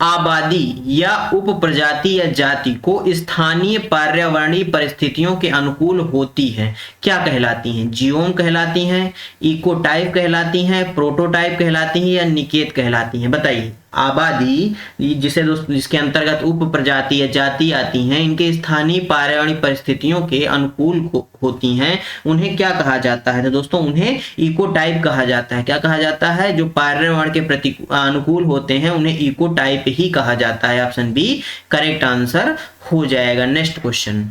आबादी या उप प्रजाति या जाति को स्थानीय पर्यावरणीय परिस्थितियों के अनुकूल होती है, क्या कहलाती हैं? जियोम कहलाती हैं, इकोटाइप कहलाती हैं, प्रोटोटाइप कहलाती हैं या निकेत कहलाती हैं? बताइए। आबादी जिसके अंतर्गत उप प्रजाति या जाति आती हैं, इनके स्थानीय पर्यावरणीय परिस्थितियों के अनुकूल होती हैं, उन्हें क्या कहा जाता है? तो दोस्तों उन्हें इकोटाइप कहा जाता है। क्या कहा जाता है? जो पर्यावरण के प्रति अनुकूल होते हैं उन्हें इकोटाइप ही कहा जाता है। ऑप्शन बी करेक्ट आंसर हो जाएगा। नेक्स्ट क्वेश्चन,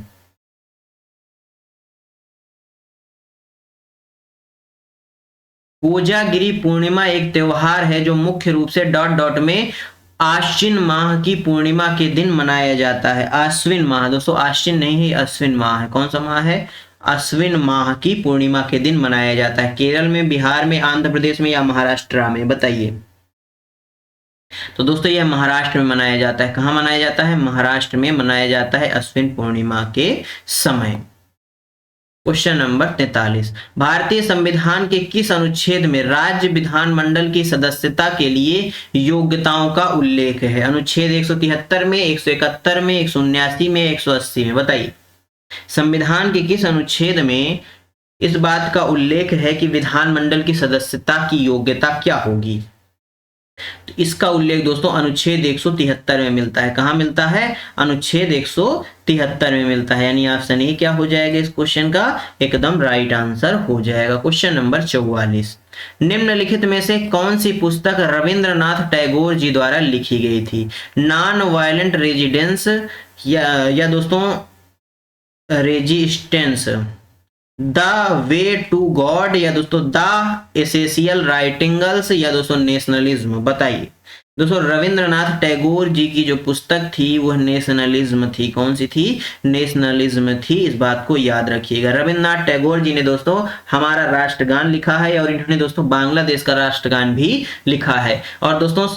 कोजागिरी पूर्णिमा एक त्योहार है जो मुख्य रूप से डॉट डॉट में आश्विन माह की पूर्णिमा के दिन मनाया जाता है। आश्विन माह दोस्तों, आश्विन नहीं है, अश्विन माह है। कौन सा माह है? अश्विन माह की पूर्णिमा के दिन मनाया जाता है। केरल में, बिहार में, आंध्र प्रदेश में या महाराष्ट्र में? बताइए। तो दोस्तों यह महाराष्ट्र में मनाया जाता है। कहाँ मनाया जाता है? महाराष्ट्र में मनाया जाता है अश्विन पूर्णिमा के समय। क्वेश्चन नंबर 43, भारतीय संविधान के किस अनुच्छेद में राज्य विधानमंडल की सदस्यता के लिए योग्यताओं का उल्लेख है? अनुच्छेद 173 में, 171 में, 179 में, 180 में? बताइए। संविधान के किस अनुच्छेद में इस बात का उल्लेख है कि विधानमंडल की सदस्यता की योग्यता क्या होगी? तो इसका उल्लेख दोस्तों अनुच्छेद 173 में मिलता है। कहां मिलता है? अनुच्छेद 173 में मिलता है। यानी ऑप्शन ए क्या हो जाएगा इस क्वेश्चन का? एकदम राइट आंसर हो जाएगा। क्वेश्चन नंबर 44, निम्नलिखित में से कौन सी पुस्तक रविंद्रनाथ टैगोर जी द्वारा लिखी गई थी? नॉन वायलेंट रेजिडेंस या दोस्तों resistance, the way to God या दोस्तों द एसेंशियल राइटिंगल्स या दोस्तों नेशनलिज्म? बताइए। दोस्तों रविंद्रनाथ टैगोर जी की जो पुस्तक थी वह नेशनलिज्म थी। कौन सी थी? नेशनलिज्म थी। इस बात को याद रखिएगा। रविंद्रनाथ टैगोर जी ने दोस्तों हमारा राष्ट्रगान लिखा है और इन्होंने दोस्तों बांग्लादेश का राष्ट्रगान भी लिखा है। और दोस्तों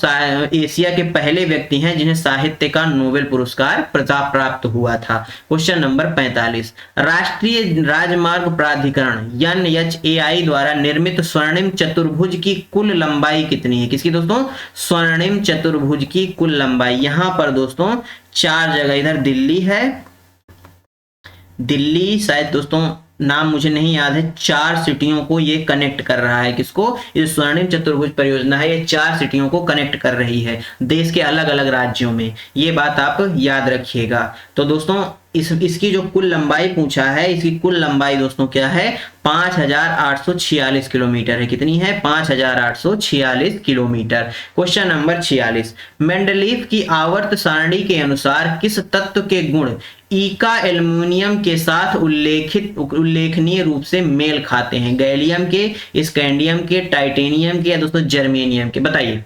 एशिया के पहले व्यक्ति हैं जिन्हें साहित्य का नोबेल पुरस्कार प्राप्त हुआ था। क्वेश्चन नंबर 45, राष्ट्रीय राजमार्ग प्राधिकरण NHAI द्वारा निर्मित स्वर्णिम चतुर्भुज की कुल लंबाई कितनी है? किसकी दोस्तों? स्वर्णिम चतुर्भुज की कुल लंबाई। यहां पर दोस्तों 4 जगह, इधर दिल्ली है, दिल्ली शायद दोस्तों नाम मुझे नहीं याद है, 4 सिटियों को ये कनेक्ट कर रहा है। किसको? ये स्वर्णिम चतुर्भुज परियोजना है, ये 4 सिटियों को कनेक्ट कर रही है देश के अलग अलग राज्यों में। ये बात आप याद रखिएगा। तो दोस्तों इसकी जो कुल लंबाई पूछा है, इसकी कुल लंबाई दोस्तों क्या है? 5846 किलोमीटर है। कितनी है? 5846 किलोमीटर। क्वेश्चन नंबर 46, मेंडलीफ की आवर्त सारणी के अनुसार किस तत्व के गुण ईका एल्युमिनियम के साथ उल्लेखनीय रूप से मेल खाते हैं? गैलियम के, स्कैंडियम के, टाइटेनियम के या दोस्तों जर्मेनियम के? बताइए।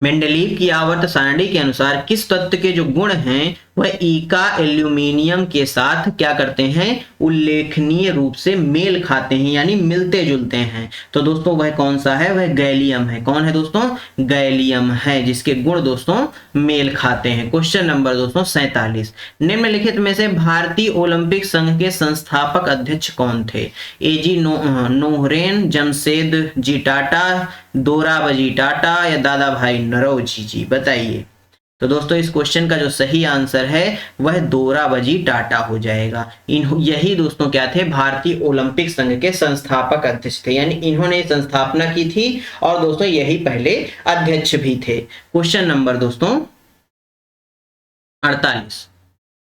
मेंडलीफ की आवर्त सारणी के अनुसार किस तत्व के जो गुण हैं वह ईका एल्यूमिनियम के साथ क्या करते हैं? उल्लेखनीय रूप से मेल खाते हैं, यानी मिलते जुलते हैं। तो दोस्तों वह कौन सा है? वह गैलियम है। कौन है दोस्तों? गैलियम है, जिसके गुण दोस्तों मेल खाते हैं। क्वेश्चन नंबर दोस्तों 47, निम्नलिखित में से भारतीय ओलंपिक संघ के संस्थापक अध्यक्ष कौन थे? AG नोहरेन, जमशेद जी टाटा, दोराबजी टाटा या दादा भाई नौरोजी जी? बताइए। तो दोस्तों इस क्वेश्चन का जो सही आंसर है वह दोराबजी टाटा हो जाएगा। यही दोस्तों क्या थे? भारतीय ओलंपिक संघ के संस्थापक अध्यक्ष थे, यानी इन्होंने संस्थापना की थी और दोस्तों यही पहले अध्यक्ष भी थे। क्वेश्चन नंबर दोस्तों 48,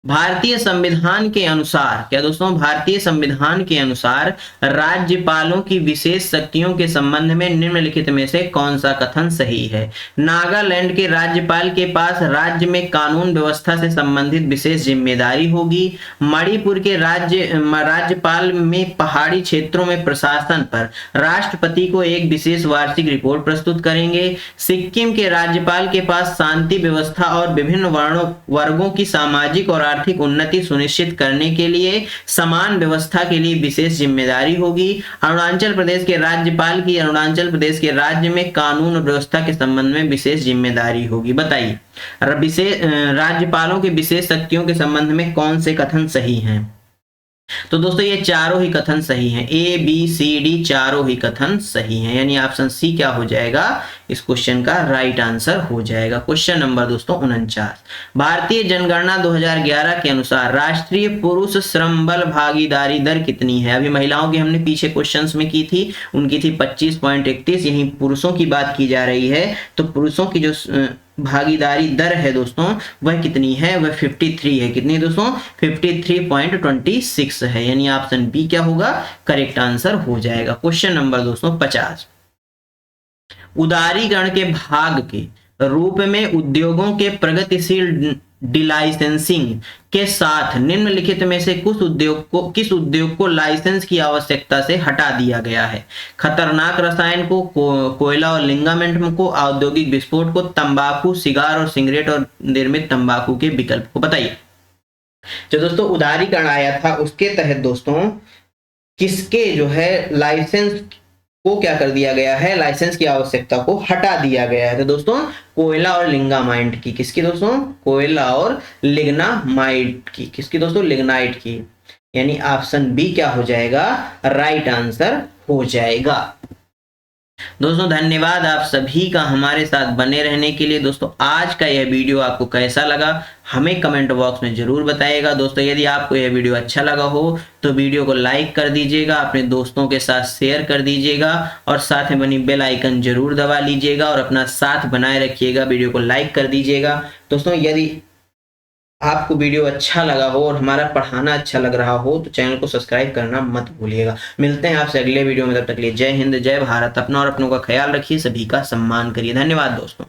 भारतीय संविधान के अनुसार, क्या दोस्तों? भारतीय संविधान के अनुसार राज्यपालों की विशेष शक्तियों के संबंध में निम्नलिखित में से कौन सा कथन सही है? नागालैंड के राज्यपाल के पास राज्य में कानून व्यवस्था से संबंधित विशेष जिम्मेदारी होगी। मणिपुर के राज्यपाल में पहाड़ी क्षेत्रों में प्रशासन पर राष्ट्रपति को एक विशेष वार्षिक रिपोर्ट प्रस्तुत करेंगे। सिक्किम के राज्यपाल के पास शांति व्यवस्था और विभिन्न वर्गों की सामाजिक और आर्थिक उन्नति सुनिश्चित करने के लिए समान व्यवस्था के लिए विशेष जिम्मेदारी होगी। अरुणाचल प्रदेश के राज्यपाल की अरुणाचल प्रदेश के राज्य में कानून और व्यवस्था के संबंध में विशेष जिम्मेदारी होगी। बताइए राज्यपालों की विशेष शक्तियों के संबंध में कौन से कथन सही हैं? तो दोस्तों ये चारों ही कथन सही हैं, ए बी सी डी चारों ही कथन सही हैं, यानी ऑप्शन सी क्या हो जाएगा इस क्वेश्चन का राइट आंसर हो जाएगा। क्वेश्चन नंबर दोस्तों 49, भारतीय जनगणना 2011 के अनुसार राष्ट्रीय पुरुष श्रम बल भागीदारी दर कितनी है। अभी महिलाओं की हमने पीछे क्वेश्चंस में की थी, उनकी थी 25.31, यहीं पुरुषों की बात की जा रही है। तो पुरुषों की जो भागीदारी दर है दोस्तों वह कितनी है, वह 53 है। कितनी दोस्तों 53.26 है, यानी ऑप्शन बी क्या होगा करेक्ट आंसर हो जाएगा। क्वेश्चन नंबर दोस्तों 50, उदारीकरण के भाग के रूप में उद्योगों के प्रगतिशील डिलाइसेंसिंग के साथ निम्नलिखित में से किस उद्योग को लाइसेंस की आवश्यकता से हटा दिया गया है। खतरनाक रसायन को, कोयला और लिंगामेंट को, औद्योगिक विस्फोट को, तंबाकू, सिगार और सिगरेट और निर्मित तंबाकू के विकल्प को बताइए। जो दोस्तों उदारीकरण आया था उसके तहत दोस्तों किसके जो है लाइसेंस को क्या कर दिया गया है, लाइसेंस की आवश्यकता को हटा दिया गया है। तो दोस्तों कोयला और लिग्नामाइट की, किसकी दोस्तों कोयला और लिग्नामाइट की, किसकी दोस्तों लिग्नाइट की, यानी ऑप्शन बी क्या हो जाएगा राइट आंसर हो जाएगा। दोस्तों धन्यवाद आप सभी का हमारे साथ बने रहने के लिए। दोस्तों आज का यह वीडियो आपको कैसा लगा हमें कमेंट बॉक्स में जरूर बताइएगा। दोस्तों यदि आपको यह वीडियो अच्छा लगा हो तो वीडियो को लाइक कर दीजिएगा, अपने दोस्तों के साथ शेयर कर दीजिएगा और साथ में बनी बेल आइकन जरूर दबा लीजिएगा और अपना साथ बनाए रखिएगा, वीडियो को लाइक कर दीजिएगा। दोस्तों यदि आपको वीडियो अच्छा लगा हो और हमारा पढ़ाना अच्छा लग रहा हो तो चैनल को सब्सक्राइब करना मत भूलिएगा। मिलते हैं आपसे अगले वीडियो में, तब तक के लिए जय हिंद जय भारत। अपना और अपनों का ख्याल रखिए, सभी का सम्मान करिए। धन्यवाद दोस्तों।